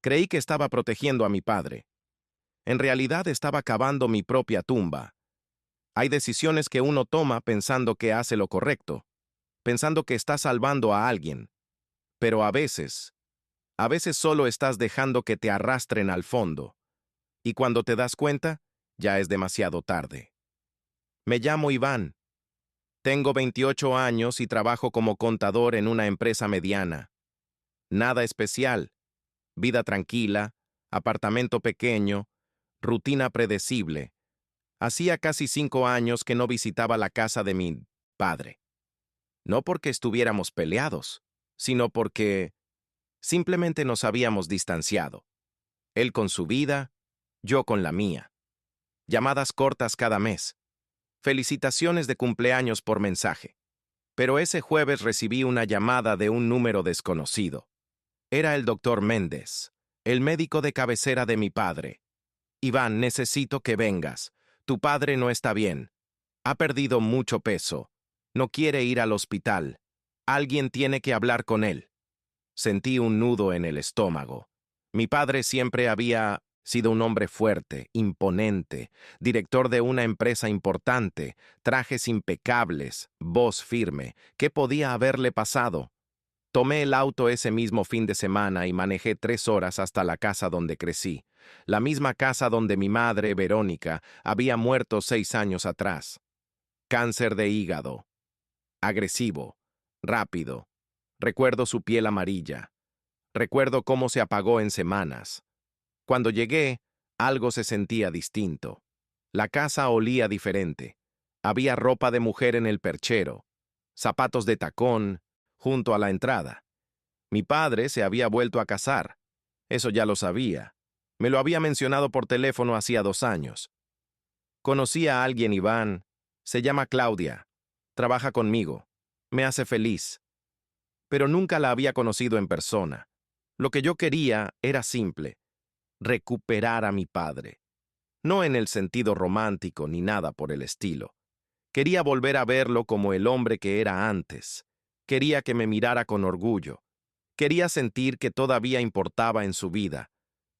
Creí que estaba protegiendo a mi padre. En realidad estaba cavando mi propia tumba. Hay decisiones que uno toma pensando que hace lo correcto, pensando que está salvando a alguien, pero a veces solo estás dejando que te arrastren al fondo, y cuando te das cuenta, ya es demasiado tarde. Me llamo Iván. Tengo 28 años y trabajo como contador en una empresa mediana. Nada especial, vida tranquila, apartamento pequeño, rutina predecible. Hacía casi 5 años que no visitaba la casa de mi padre. No porque estuviéramos peleados, sino porque simplemente nos habíamos distanciado. Él con su vida, yo con la mía. Llamadas cortas cada mes. Felicitaciones de cumpleaños por mensaje. Pero ese jueves recibí una llamada de un número desconocido. Era el doctor Méndez, el médico de cabecera de mi padre. Iván, necesito que vengas. Tu padre no está bien. Ha perdido mucho peso. No quiere ir al hospital. Alguien tiene que hablar con él. Sentí un nudo en el estómago. Mi padre siempre había sido un hombre fuerte, imponente, director de una empresa importante, trajes impecables, voz firme. ¿Qué podía haberle pasado? Tomé el auto ese mismo fin de semana y manejé 3 horas hasta la casa donde crecí, la misma casa donde mi madre, Verónica, había muerto 6 años atrás. Cáncer de hígado. Agresivo. Rápido. Recuerdo su piel amarilla. Recuerdo cómo se apagó en semanas. Cuando llegué, algo se sentía distinto. La casa olía diferente. Había ropa de mujer en el perchero, zapatos de tacón, junto a la entrada. Mi padre se había vuelto a casar. Eso ya lo sabía. Me lo había mencionado por teléfono hacía 2 años. Conocí a alguien, Iván. Se llama Claudia. Trabaja conmigo. Me hace feliz. Pero nunca la había conocido en persona. Lo que yo quería era simple: recuperar a mi padre. No en el sentido romántico ni nada por el estilo. Quería volver a verlo como el hombre que era antes. Quería que me mirara con orgullo. Quería sentir que todavía importaba en su vida.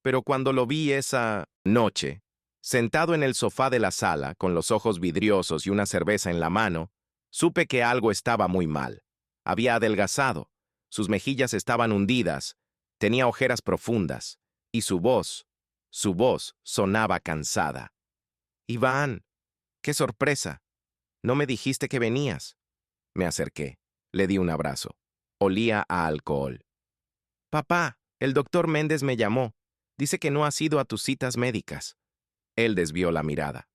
Pero cuando lo vi esa noche, sentado en el sofá de la sala, con los ojos vidriosos y una cerveza en la mano, supe que algo estaba muy mal. Había adelgazado, sus mejillas estaban hundidas, tenía ojeras profundas, y su voz sonaba cansada. Iván, qué sorpresa. ¿No me dijiste que venías? Me acerqué, le di un abrazo. Olía a alcohol. Papá, el doctor Méndez me llamó. Dice que no has ido a tus citas médicas. Él desvió la mirada.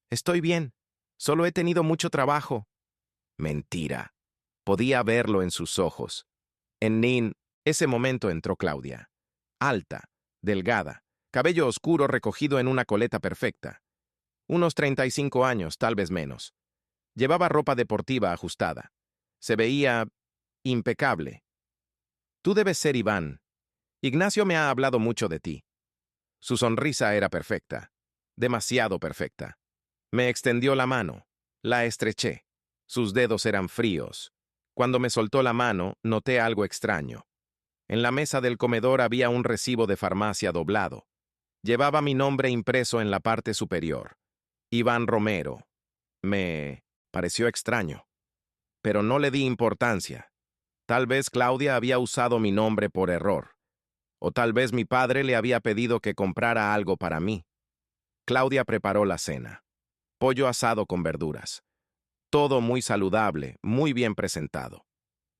Estoy bien. Solo he tenido mucho trabajo. Mentira. Podía verlo en sus ojos. En ese momento entró Claudia. Alta, delgada, cabello oscuro recogido en una coleta perfecta. Unos 35 años, tal vez menos. Llevaba ropa deportiva ajustada. Se veía impecable. Tú debes ser Iván. Ignacio me ha hablado mucho de ti. Su sonrisa era perfecta, demasiado perfecta. Me extendió la mano, la estreché. Sus dedos eran fríos. Cuando me soltó la mano, noté algo extraño. En la mesa del comedor había un recibo de farmacia doblado. Llevaba mi nombre impreso en la parte superior. Iván Romero. Me pareció extraño, pero no le di importancia. Tal vez Claudia había usado mi nombre por error. O tal vez mi padre le había pedido que comprara algo para mí. Claudia preparó la cena. Pollo asado con verduras. Todo muy saludable, muy bien presentado.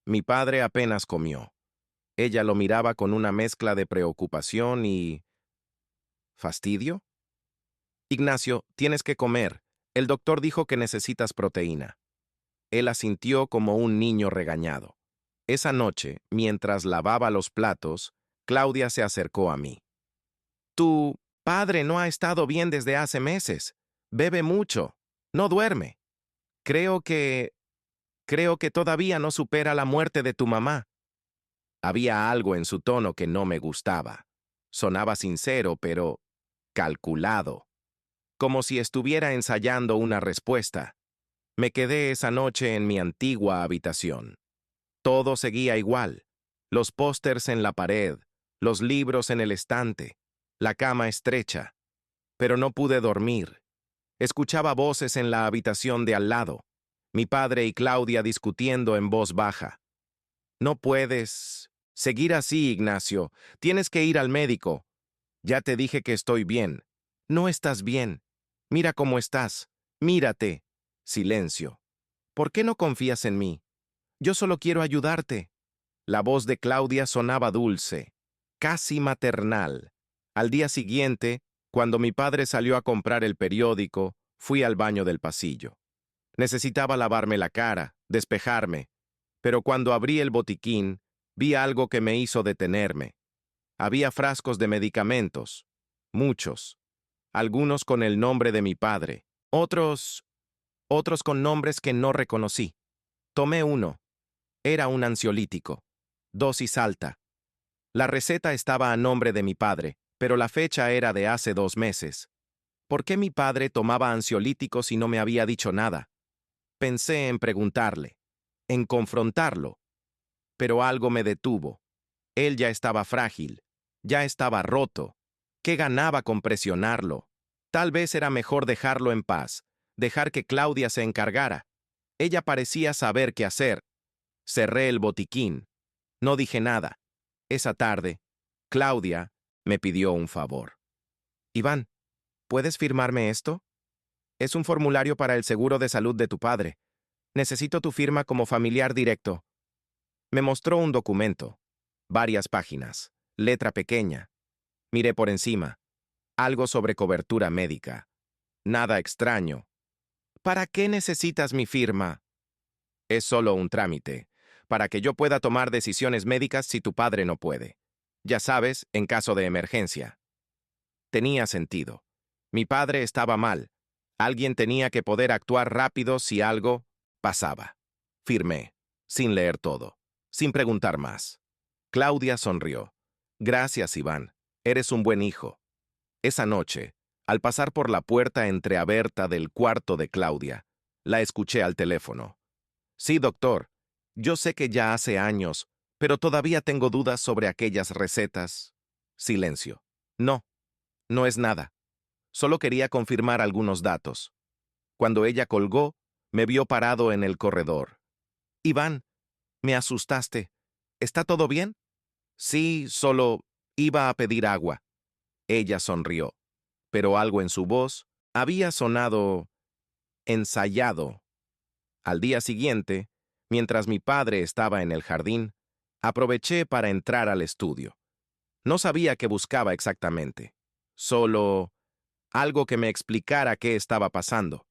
Mi padre apenas comió. Ella lo miraba con una mezcla de preocupación y ¿fastidio? Ignacio, tienes que comer. El doctor dijo que necesitas proteína. Él asintió como un niño regañado. Esa noche, mientras lavaba los platos, Claudia se acercó a mí. Tu padre no ha estado bien desde hace meses. Bebe mucho. No duerme. Creo que todavía no supera la muerte de tu mamá. Había algo en su tono que no me gustaba. Sonaba sincero, pero calculado. Como si estuviera ensayando una respuesta. Me quedé esa noche en mi antigua habitación. Todo seguía igual. Los pósters en la pared, los libros en el estante, la cama estrecha. Pero no pude dormir. Escuchaba voces en la habitación de al lado, mi padre y Claudia discutiendo en voz baja. No puedes seguir así, Ignacio. Tienes que ir al médico. Ya te dije que estoy bien. No estás bien. Mira cómo estás. Mírate. Silencio. ¿Por qué no confías en mí? Yo solo quiero ayudarte. La voz de Claudia sonaba dulce, casi maternal. Al día siguiente, cuando mi padre salió a comprar el periódico, fui al baño del pasillo. Necesitaba lavarme la cara, despejarme, pero cuando abrí el botiquín, vi algo que me hizo detenerme. Había frascos de medicamentos, muchos, algunos con el nombre de mi padre, otros con nombres que no reconocí. Tomé uno. Era un ansiolítico. Dosis alta. La receta estaba a nombre de mi padre, pero la fecha era de hace 2 meses. ¿Por qué mi padre tomaba ansiolíticos y no me había dicho nada? Pensé en preguntarle, en confrontarlo, pero algo me detuvo. Él ya estaba frágil, ya estaba roto. ¿Qué ganaba con presionarlo? Tal vez era mejor dejarlo en paz, dejar que Claudia se encargara. Ella parecía saber qué hacer. Cerré el botiquín. No dije nada. Esa tarde, Claudia me pidió un favor. Iván, ¿puedes firmarme esto? Es un formulario para el seguro de salud de tu padre. Necesito tu firma como familiar directo. Me mostró un documento. Varias páginas. Letra pequeña. Miré por encima. Algo sobre cobertura médica. Nada extraño. ¿Para qué necesitas mi firma? Es solo un trámite, para que yo pueda tomar decisiones médicas si tu padre no puede. Ya sabes, en caso de emergencia. Tenía sentido. Mi padre estaba mal. Alguien tenía que poder actuar rápido si algo pasaba. Firmé, sin leer todo, sin preguntar más. Claudia sonrió. Gracias, Iván. Eres un buen hijo. Esa noche, al pasar por la puerta entreabierta del cuarto de Claudia, la escuché al teléfono. Sí, doctor. Yo sé que ya hace años, pero todavía tengo dudas sobre aquellas recetas. Silencio. No, no es nada. Solo quería confirmar algunos datos. Cuando ella colgó, me vio parado en el corredor. Iván, me asustaste. ¿Está todo bien? Sí, solo iba a pedir agua. Ella sonrió, pero algo en su voz había sonado ensayado. Al día siguiente, mientras mi padre estaba en el jardín, aproveché para entrar al estudio. No sabía qué buscaba exactamente, solo algo que me explicara qué estaba pasando.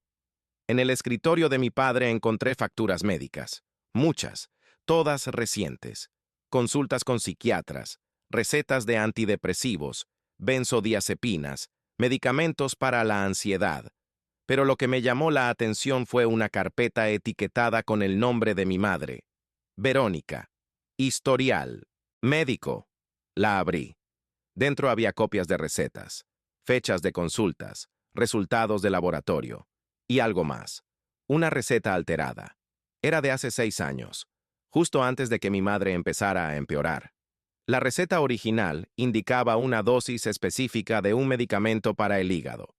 En el escritorio de mi padre encontré facturas médicas, muchas, todas recientes, consultas con psiquiatras, recetas de antidepresivos, benzodiazepinas, medicamentos para la ansiedad. Pero lo que me llamó la atención fue una carpeta etiquetada con el nombre de mi madre. Verónica. Historial. Médico. La abrí. Dentro había copias de recetas, fechas de consultas, resultados de laboratorio y algo más. Una receta alterada. Era de hace 6 años, justo antes de que mi madre empezara a empeorar. La receta original indicaba una dosis específica de un medicamento para el hígado.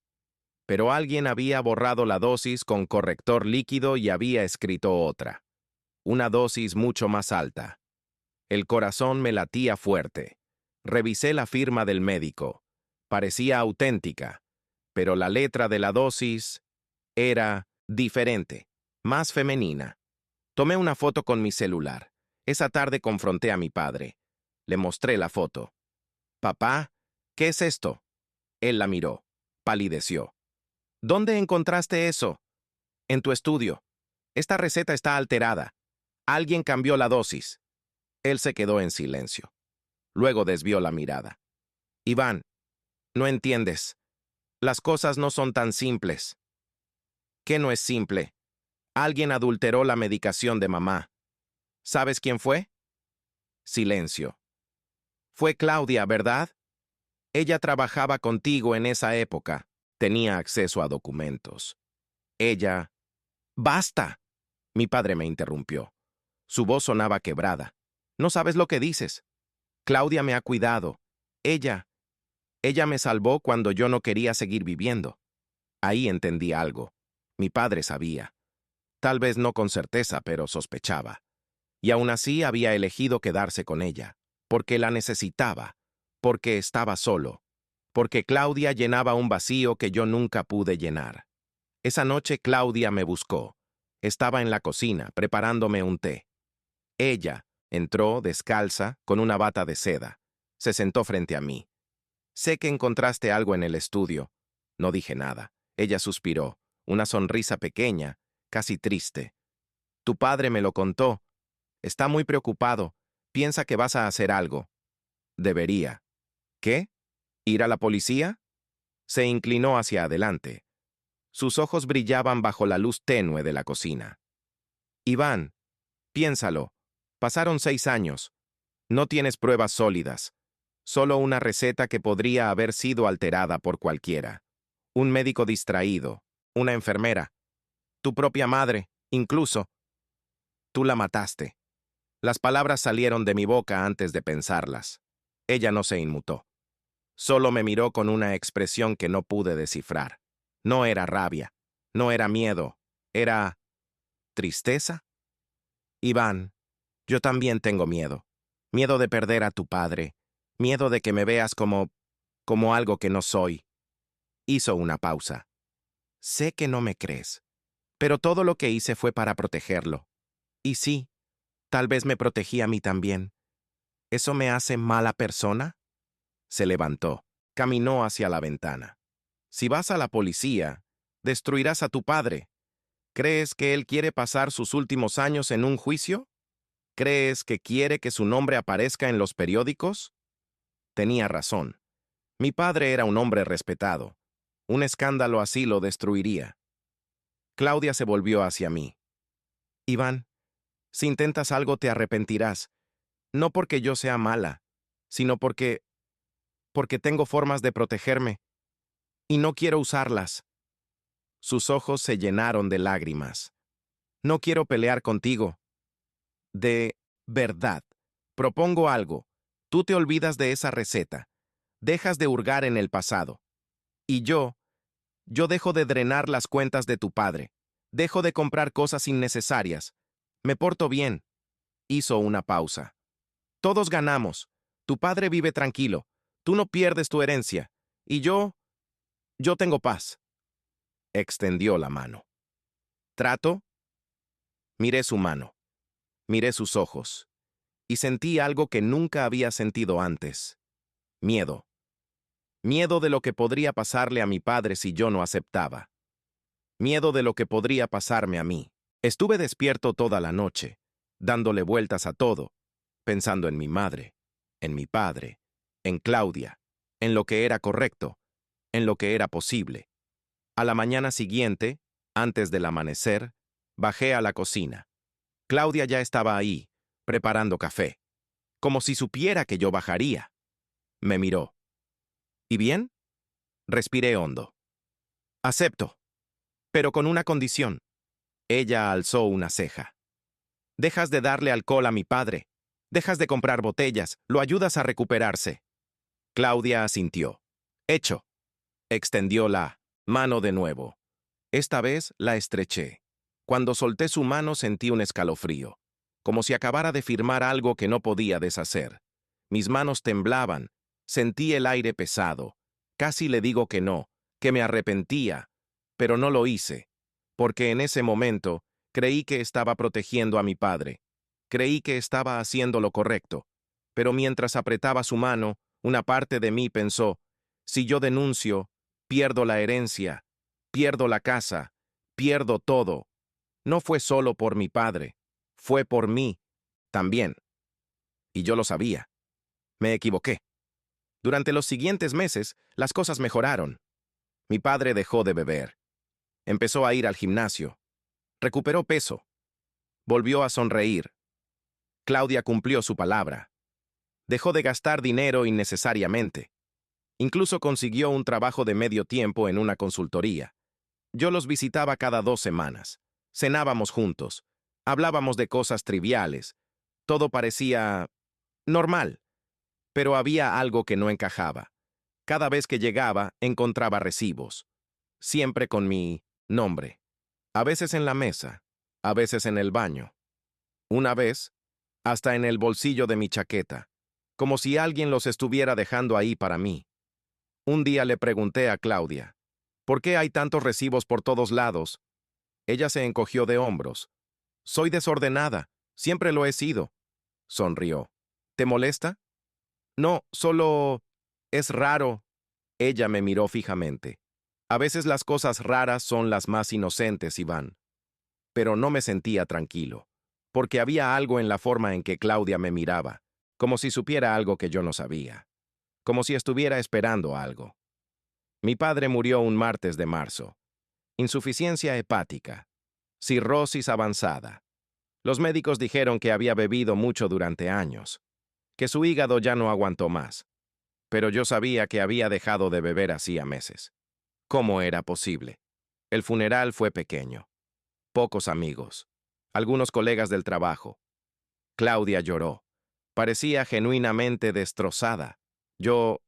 Pero alguien había borrado la dosis con corrector líquido y había escrito otra. Una dosis mucho más alta. El corazón me latía fuerte. Revisé la firma del médico. Parecía auténtica, pero la letra de la dosis era diferente, más femenina. Tomé una foto con mi celular. Esa tarde confronté a mi padre. Le mostré la foto. Papá, ¿qué es esto? Él la miró. Palideció. ¿Dónde encontraste eso? En tu estudio. Esta receta está alterada. Alguien cambió la dosis. Él se quedó en silencio. Luego desvió la mirada. Iván, no entiendes. Las cosas no son tan simples. ¿Qué no es simple? Alguien adulteró la medicación de mamá. ¿Sabes quién fue? Silencio. Fue Claudia, ¿verdad? Ella trabajaba contigo en esa época. Tenía acceso a documentos. Ella... ¡Basta! Mi padre me interrumpió. Su voz sonaba quebrada. No sabes lo que dices. Claudia me ha cuidado. Ella, ella me salvó cuando yo no quería seguir viviendo. Ahí entendí algo. Mi padre sabía. Tal vez no con certeza, pero sospechaba. Y aún así había elegido quedarse con ella, porque la necesitaba, porque estaba solo, porque Claudia llenaba un vacío que yo nunca pude llenar. Esa noche Claudia me buscó. Estaba en la cocina, preparándome un té. Ella entró, descalza, con una bata de seda. Se sentó frente a mí. Sé que encontraste algo en el estudio. No dije nada. Ella suspiró, una sonrisa pequeña, casi triste. Tu padre me lo contó. Está muy preocupado. Piensa que vas a hacer algo. Debería. ¿Qué? ¿Ir a la policía? Se inclinó hacia adelante. Sus ojos brillaban bajo la luz tenue de la cocina. Iván, piénsalo. Pasaron 6 años. No tienes pruebas sólidas. Solo una receta que podría haber sido alterada por cualquiera. Un médico distraído. Una enfermera. Tu propia madre, incluso. Tú la mataste. Las palabras salieron de mi boca antes de pensarlas. Ella no se inmutó. Solo me miró con una expresión que no pude descifrar. No era rabia. No era miedo. Era tristeza. Iván, yo también tengo miedo. Miedo de perder a tu padre. Miedo de que me veas como algo que no soy. Hizo una pausa. Sé que no me crees, pero todo lo que hice fue para protegerlo. Y sí, tal vez me protegí a mí también. ¿Eso me hace mala persona? Se levantó, caminó hacia la ventana. Si vas a la policía, destruirás a tu padre. ¿Crees que él quiere pasar sus últimos años en un juicio? ¿Crees que quiere que su nombre aparezca en los periódicos? Tenía razón. Mi padre era un hombre respetado. Un escándalo así lo destruiría. Claudia se volvió hacia mí. Iván, si intentas algo te arrepentirás. No porque yo sea mala, sino porque tengo formas de protegerme. Y no quiero usarlas. Sus ojos se llenaron de lágrimas. No quiero pelear contigo. De verdad. Propongo algo. Tú te olvidas de esa receta. Dejas de hurgar en el pasado. Y yo dejo de drenar las cuentas de tu padre. Dejo de comprar cosas innecesarias. Me porto bien. Hizo una pausa. Todos ganamos. Tu padre vive tranquilo. Tú no pierdes tu herencia. Y yo tengo paz. Extendió la mano. ¿Trato? Miré su mano. Miré sus ojos. Y sentí algo que nunca había sentido antes. Miedo. Miedo de lo que podría pasarle a mi padre si yo no aceptaba. Miedo de lo que podría pasarme a mí. Estuve despierto toda la noche, dándole vueltas a todo, pensando en mi madre, en mi padre, en Claudia, en lo que era correcto, en lo que era posible. A la mañana siguiente, antes del amanecer, bajé a la cocina. Claudia ya estaba ahí, preparando café, como si supiera que yo bajaría. Me miró. ¿Y bien? Respiré hondo. Acepto, pero con una condición. Ella alzó una ceja. Dejas de darle alcohol a mi padre. Dejas de comprar botellas. Lo ayudas a recuperarse. Claudia asintió. Hecho. Extendió la mano de nuevo. Esta vez la estreché. Cuando solté su mano sentí un escalofrío, como si acabara de firmar algo que no podía deshacer. Mis manos temblaban. Sentí el aire pesado. Casi le digo que no, que me arrepentía, pero no lo hice, porque en ese momento creí que estaba protegiendo a mi padre. Creí que estaba haciendo lo correcto, pero mientras apretaba su mano, una parte de mí pensó, si yo denuncio, pierdo la herencia, pierdo la casa, pierdo todo. No fue solo por mi padre, fue por mí también. Y yo lo sabía. Me equivoqué. Durante los siguientes meses, las cosas mejoraron. Mi padre dejó de beber. Empezó a ir al gimnasio. Recuperó peso. Volvió a sonreír. Claudia cumplió su palabra. Dejó de gastar dinero innecesariamente. Incluso consiguió un trabajo de medio tiempo en una consultoría. Yo los visitaba cada 2 semanas. Cenábamos juntos. Hablábamos de cosas triviales. Todo parecía normal. Pero había algo que no encajaba. Cada vez que llegaba, encontraba recibos. Siempre con mi nombre. A veces en la mesa, a veces en el baño. Una vez, hasta en el bolsillo de mi chaqueta, como si alguien los estuviera dejando ahí para mí. Un día le pregunté a Claudia, ¿por qué hay tantos recibos por todos lados? Ella se encogió de hombros. Soy desordenada, siempre lo he sido. Sonrió. ¿Te molesta? No, solo... es raro. Ella me miró fijamente. A veces las cosas raras son las más inocentes, Iván. Pero no me sentía tranquilo, porque había algo en la forma en que Claudia me miraba, como si supiera algo que yo no sabía, como si estuviera esperando algo. Mi padre murió un martes de marzo. Insuficiencia hepática. Cirrosis avanzada. Los médicos dijeron que había bebido mucho durante años, que su hígado ya no aguantó más. Pero yo sabía que había dejado de beber hacía meses. ¿Cómo era posible? El funeral fue pequeño. Pocos amigos. Algunos colegas del trabajo. Claudia lloró. Parecía genuinamente destrozada. Yo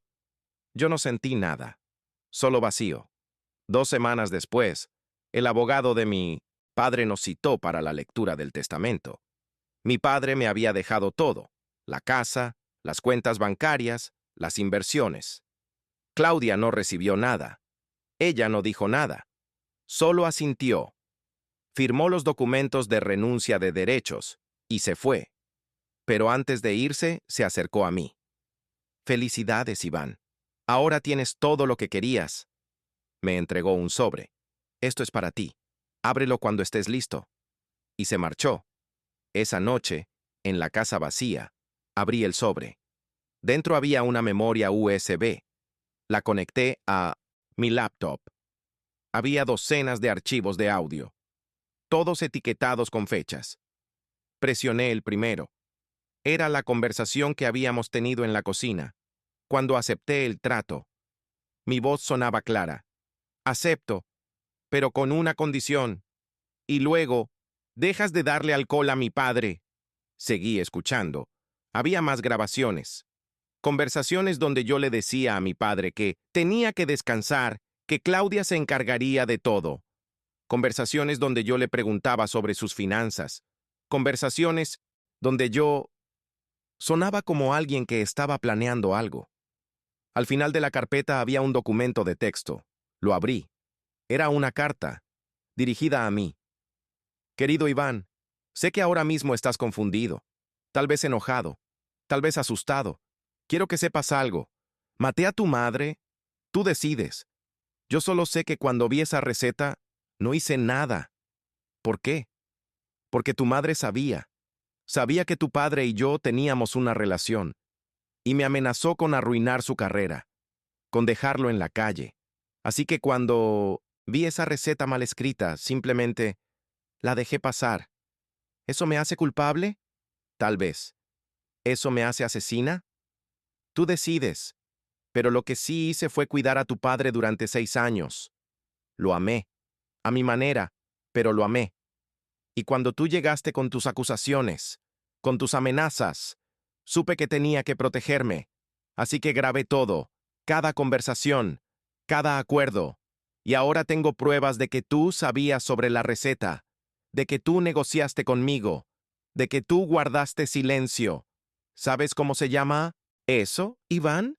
no sentí nada. Solo vacío. 2 semanas después, el abogado de mi padre nos citó para la lectura del testamento. Mi padre me había dejado todo: la casa, las cuentas bancarias, las inversiones. Claudia no recibió nada. Ella no dijo nada. Solo asintió. Firmó los documentos de renuncia de derechos y se fue. Pero antes de irse, se acercó a mí. Felicidades, Iván. Ahora tienes todo lo que querías. Me entregó un sobre. Esto es para ti. Ábrelo cuando estés listo. Y se marchó. Esa noche, en la casa vacía, abrí el sobre. Dentro había una memoria USB. La conecté a mi laptop. Había docenas de archivos de audio, todos etiquetados con fechas. Presioné el primero. Era la conversación que habíamos tenido en la cocina, cuando acepté el trato. Mi voz sonaba clara. Acepto, pero con una condición. Y luego, dejas de darle alcohol a mi padre. Seguí escuchando. Había más grabaciones. Conversaciones donde yo le decía a mi padre que tenía que descansar, que Claudia se encargaría de todo. Conversaciones donde yo le preguntaba sobre sus finanzas. Conversaciones donde yo sonaba como alguien que estaba planeando algo. Al final de la carpeta había un documento de texto. Lo abrí. Era una carta, dirigida a mí. Querido Iván, sé que ahora mismo estás confundido, tal vez enojado, tal vez asustado. Quiero que sepas algo. Maté a tu madre. Tú decides. Yo solo sé que cuando vi esa receta, no hice nada. ¿Por qué? Porque tu madre sabía. Sabía que tu padre y yo teníamos una relación, y me amenazó con arruinar su carrera, con dejarlo en la calle. Así que cuando vi esa receta mal escrita, simplemente la dejé pasar. ¿Eso me hace culpable? Tal vez. ¿Eso me hace asesina? Tú decides. Pero lo que sí hice fue cuidar a tu padre durante 6 años. Lo amé. A mi manera, pero lo amé. Y cuando tú llegaste con tus acusaciones, con tus amenazas, supe que tenía que protegerme. Así que grabé todo, cada conversación, cada acuerdo. Y ahora tengo pruebas de que tú sabías sobre la receta, de que tú negociaste conmigo, de que tú guardaste silencio. ¿Sabes cómo se llama eso, Iván?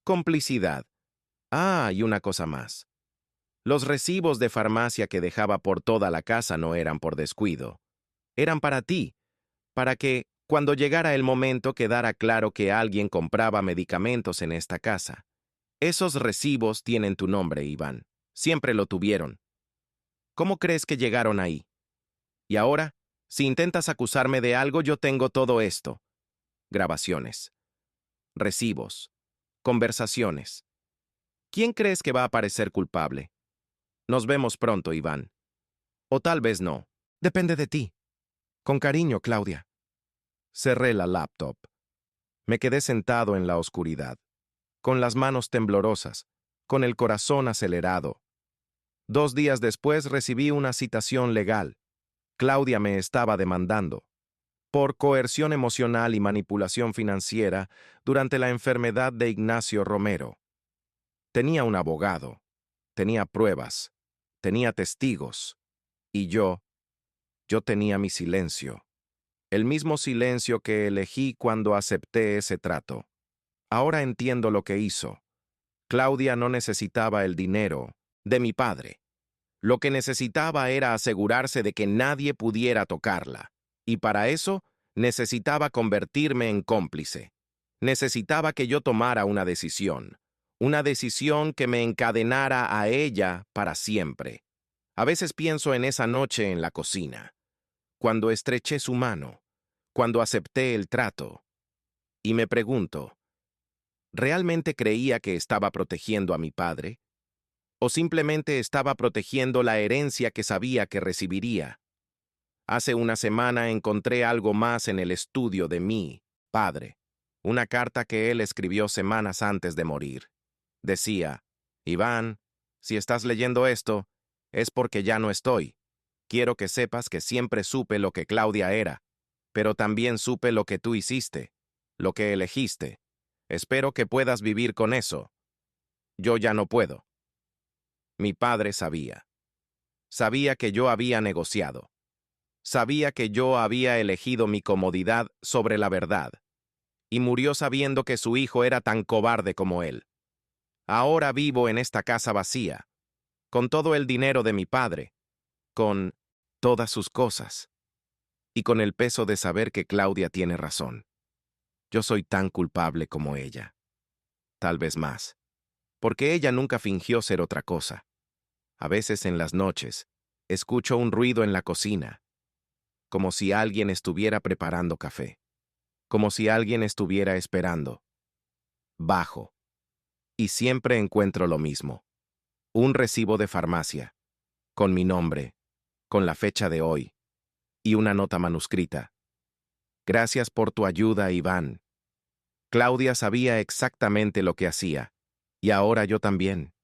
Complicidad. Ah, y una cosa más. Los recibos de farmacia que dejaba por toda la casa no eran por descuido. Eran para ti, para que, cuando llegara el momento, quedara claro que alguien compraba medicamentos en esta casa. Esos recibos tienen tu nombre, Iván. Siempre lo tuvieron. ¿Cómo crees que llegaron ahí? Y ahora, si intentas acusarme de algo, yo tengo todo esto. Grabaciones. Recibos. Conversaciones. ¿Quién crees que va a parecer culpable? Nos vemos pronto, Iván. O tal vez no. Depende de ti. Con cariño, Claudia. Cerré la laptop. Me quedé sentado en la oscuridad, con las manos temblorosas, con el corazón acelerado. 2 días después recibí una citación legal. Claudia me estaba demandando. por coerción emocional y manipulación financiera durante la enfermedad de Ignacio Romero. Tenía un abogado, tenía pruebas, tenía testigos, y yo tenía mi silencio. El mismo silencio que elegí cuando acepté ese trato. Ahora entiendo lo que hizo. Claudia no necesitaba el dinero de mi padre. Lo que necesitaba era asegurarse de que nadie pudiera tocarla. Y para eso necesitaba convertirme en cómplice. Necesitaba que yo tomara una decisión que me encadenara a ella para siempre. A veces pienso en esa noche en la cocina, cuando estreché su mano, cuando acepté el trato, y me pregunto, ¿realmente creía que estaba protegiendo a mi padre? ¿O simplemente estaba protegiendo la herencia que sabía que recibiría? Hace una semana encontré algo más en el estudio de mi padre, una carta que él escribió semanas antes de morir. Decía, Iván, si estás leyendo esto, es porque ya no estoy. Quiero que sepas que siempre supe lo que Claudia era, pero también supe lo que tú hiciste, lo que elegiste. Espero que puedas vivir con eso. Yo ya no puedo. Mi padre sabía. Sabía que yo había negociado. Sabía que yo había elegido mi comodidad sobre la verdad. Y murió sabiendo que su hijo era tan cobarde como él. Ahora vivo en esta casa vacía, con todo el dinero de mi padre, con todas sus cosas, y con el peso de saber que Claudia tiene razón. Yo soy tan culpable como ella. Tal vez más. Porque ella nunca fingió ser otra cosa. A veces en las noches, escucho un ruido en la cocina, como si alguien estuviera preparando café, como si alguien estuviera esperando. Bajo. Y siempre encuentro lo mismo. Un recibo de farmacia, con mi nombre, con la fecha de hoy, y una nota manuscrita. Gracias por tu ayuda, Iván. Claudia sabía exactamente lo que hacía, y ahora yo también.